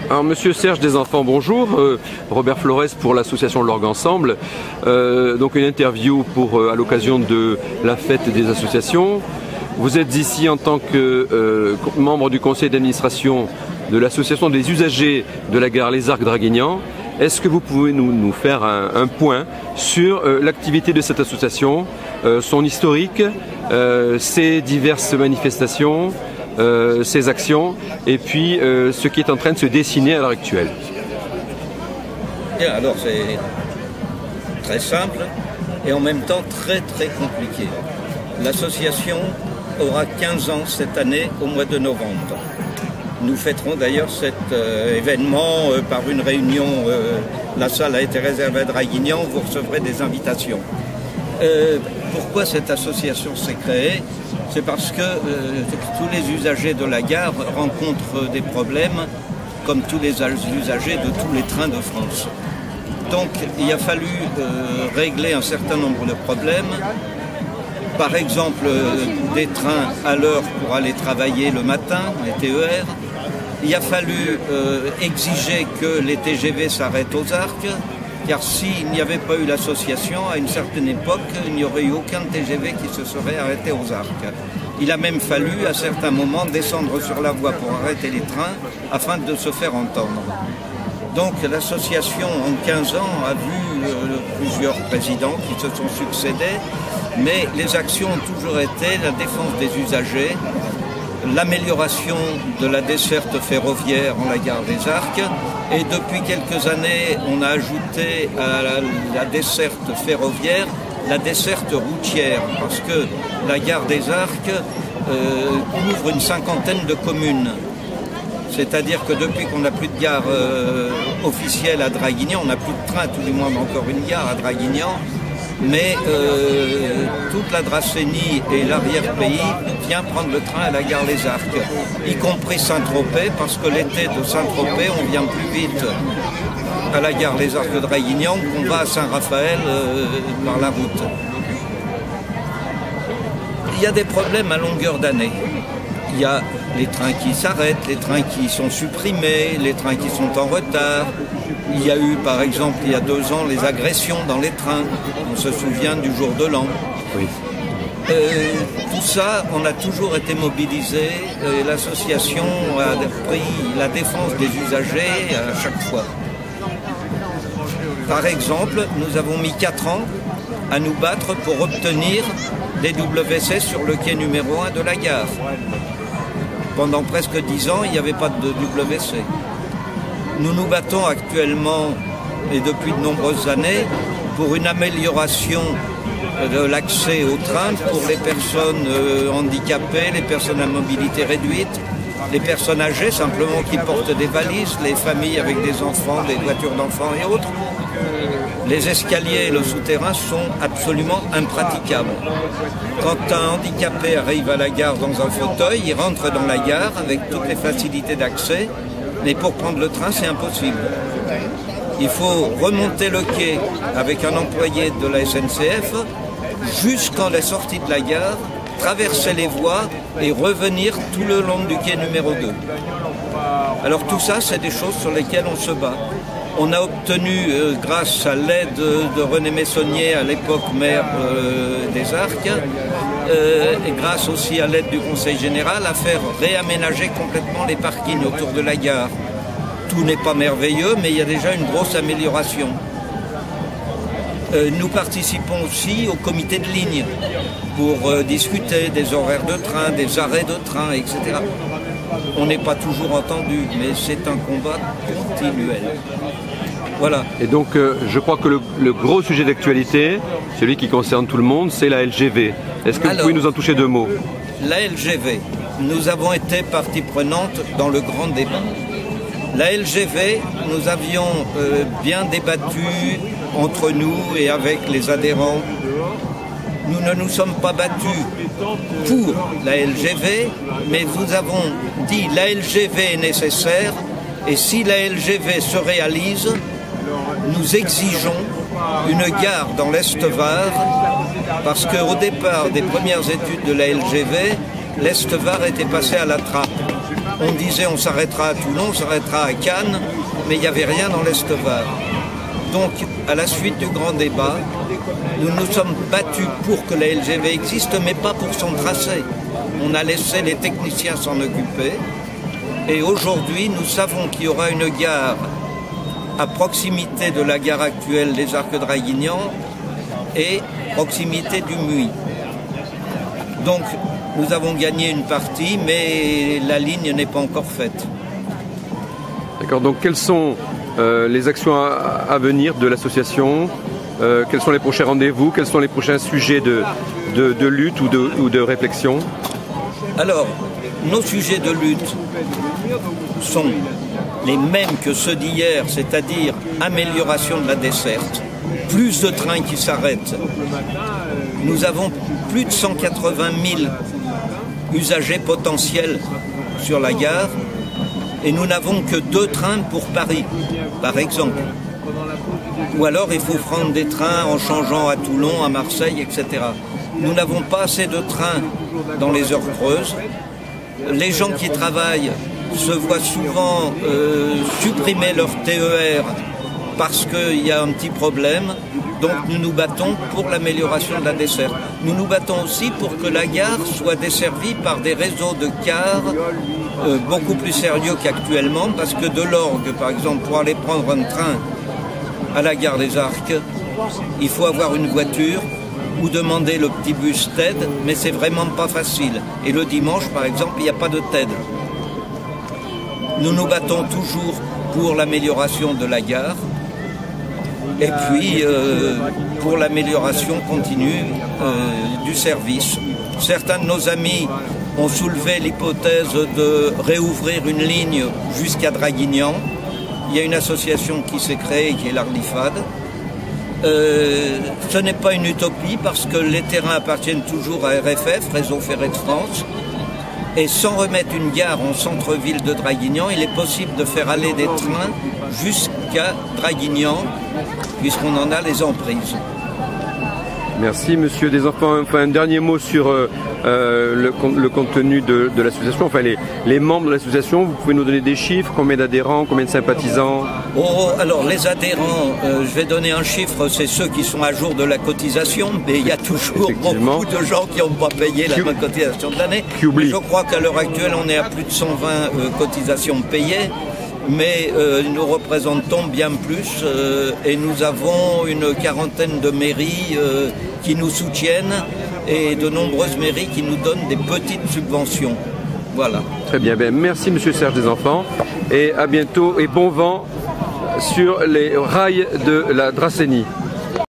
Alors, Monsieur Serge Desenfants, bonjour. Robert Flores pour l'association L'Orgue Ensemble. Donc une interview à l'occasion de la fête des associations. Vous êtes ici en tant que membre du conseil d'administration de l'association des usagers de la gare Les Arcs Draguignan. Est-ce que vous pouvez nous faire un point sur l'activité de cette association, son historique, ses diverses manifestations, ses actions et puis ce qui est en train de se dessiner à l'heure actuelle? Bien, alors c'est très simple et en même temps très compliqué. L'association aura 15 ans cette année au mois de novembre. Nous fêterons d'ailleurs cet événement par une réunion. La salle a été réservée à Draguignan, vous recevrez des invitations. Pourquoi cette association s'est créée? C'est parce que tous les usagers de la gare rencontrent des problèmes, comme tous les usagers de tous les trains de France. Donc il a fallu régler un certain nombre de problèmes. Par exemple, des trains à l'heure pour aller travailler le matin, les TER. Il a fallu exiger que les TGV s'arrêtent aux Arcs, car s'il n'y avait pas eu l'association, à une certaine époque, il n'y aurait eu aucun TGV qui se serait arrêté aux Arcs. Il a même fallu, à certains moments, descendre sur la voie pour arrêter les trains, afin de se faire entendre. Donc l'association, en 15 ans, a vu plusieurs présidents qui se sont succédés, mais les actions ont toujours été la défense des usagers, l'amélioration de la desserte ferroviaire en la gare des Arcs, et depuis quelques années, on a ajouté à la desserte ferroviaire la desserte routière, parce que la gare des Arcs couvre une cinquantaine de communes. C'est-à-dire que depuis qu'on n'a plus de gare officielle à Draguignan, on n'a plus de train, tout du moins encore une gare à Draguignan, mais toute la Dracénie et l'arrière-pays vient prendre le train à la gare Les Arcs, y compris Saint-Tropez, parce que l'été de Saint-Tropez, on vient plus vite à la gare Les Arcs de Draguignan qu'on va à Saint-Raphaël par la route. Il y a des problèmes à longueur d'année. Il y a les trains qui s'arrêtent, les trains qui sont supprimés, les trains qui sont en retard. Il y a eu, par exemple, il y a 2 ans, les agressions dans les trains. On se souvient du jour de l'an. Oui. Tout ça, on a toujours été mobilisés. L'association a pris la défense des usagers à chaque fois. Par exemple, nous avons mis 4 ans à nous battre pour obtenir des WC sur le quai numéro 1 de la gare. Pendant presque 10 ans, il n'y avait pas de WC. Nous nous battons actuellement, et depuis de nombreuses années, pour une amélioration de l'accès au train pour les personnes handicapées, les personnes à mobilité réduite, les personnes âgées simplement qui portent des valises, les familles avec des enfants, des voitures d'enfants et autres. Les escaliers et le souterrain sont absolument impraticables. Quand un handicapé arrive à la gare dans un fauteuil, il rentre dans la gare avec toutes les facilités d'accès, mais pour prendre le train, c'est impossible. Il faut remonter le quai avec un employé de la SNCF jusqu'à la sortie de la gare, traverser les voies et revenir tout le long du quai numéro 2. Alors tout ça, c'est des choses sur lesquelles on se bat. On a obtenu, grâce à l'aide de René Messonnier, à l'époque maire des Arcs, et grâce aussi à l'aide du Conseil général, à faire réaménager complètement les parkings autour de la gare. Tout n'est pas merveilleux, mais il y a déjà une grosse amélioration. Nous participons aussi au comité de ligne pour discuter des horaires de train, des arrêts de train, etc. On n'est pas toujours entendu, mais c'est un combat continuel. Voilà. Et donc, je crois que le gros sujet d'actualité, celui qui concerne tout le monde, c'est la LGV. Est-ce que vous pouvez nous en toucher 2 mots? La LGV, nous avons été partie prenante dans le grand débat. La LGV, nous avions bien débattu entre nous et avec les adhérents. Nous ne nous sommes pas battus pour la LGV, mais nous avons dit la LGV est nécessaire et si la LGV se réalise, nous exigeons une gare dans l'Est-Var parce qu'au départ des premières études de la LGV, l'Est-Var était passé à la trappe. On disait on s'arrêtera à Toulon, on s'arrêtera à Cannes, mais il n'y avait rien dans l'Est Var. Donc, à la suite du grand débat, nous nous sommes battus pour que la LGV existe, mais pas pour son tracé. On a laissé les techniciens s'en occuper. Et aujourd'hui, nous savons qu'il y aura une gare à proximité de la gare actuelle des Arcs-Draguignan et proximité du Muy. Donc, nous avons gagné une partie, mais la ligne n'est pas encore faite. D'accord, donc quelles sont les actions à venir de l'association? Quels sont les prochains rendez-vous? Quels sont les prochains sujets de lutte ou de réflexion? Alors, nos sujets de lutte sont les mêmes que ceux d'hier, c'est-à-dire amélioration de la desserte, plus de trains qui s'arrêtent. Nous avons plus de 180 000 usagers potentiels sur la gare et nous n'avons que 2 trains pour Paris, par exemple. Ou alors il faut prendre des trains en changeant à Toulon, à Marseille, etc. Nous n'avons pas assez de trains dans les heures creuses. Les gens qui travaillent se voient souvent supprimer leur TER parce qu'il y a un petit problème. Donc nous nous battons pour l'amélioration de la desserte. Nous nous battons aussi pour que la gare soit desservie par des réseaux de cars beaucoup plus sérieux qu'actuellement, parce que de l'Orgue, par exemple, pour aller prendre un train à la gare des Arcs, il faut avoir une voiture ou demander le petit bus TED, mais c'est vraiment pas facile. Et le dimanche, par exemple, il n'y a pas de TED. Nous nous battons toujours pour l'amélioration de la gare et puis pour l'amélioration continue du service. Certains de nos amis ont soulevé l'hypothèse de réouvrir une ligne jusqu'à Draguignan. Il y a une association qui s'est créée qui est l'Arlifad. Ce n'est pas une utopie parce que les terrains appartiennent toujours à RFF, Réseau Ferré de France. Et sans remettre une gare en centre-ville de Draguignan, il est possible de faire aller des trains jusqu'à Draguignan, puisqu'on en a les emprises. Merci Monsieur Desenfants. Enfin, un dernier mot sur le contenu de l'association, enfin les membres de l'association. Vous pouvez nous donner des chiffres, combien d'adhérents, combien de sympathisants? Alors les adhérents, je vais donner un chiffre, c'est ceux qui sont à jour de la cotisation, mais il y a toujours beaucoup de gens qui n'ont pas payé la cotisation de l'année. Je crois qu'à l'heure actuelle on est à plus de 120 cotisations payées. Mais nous représentons bien plus et nous avons une quarantaine de mairies qui nous soutiennent et de nombreuses mairies qui nous donnent des petites subventions. Voilà. Très bien, merci Monsieur Serge Desenfants et à bientôt et bon vent sur les rails de la Dracénie.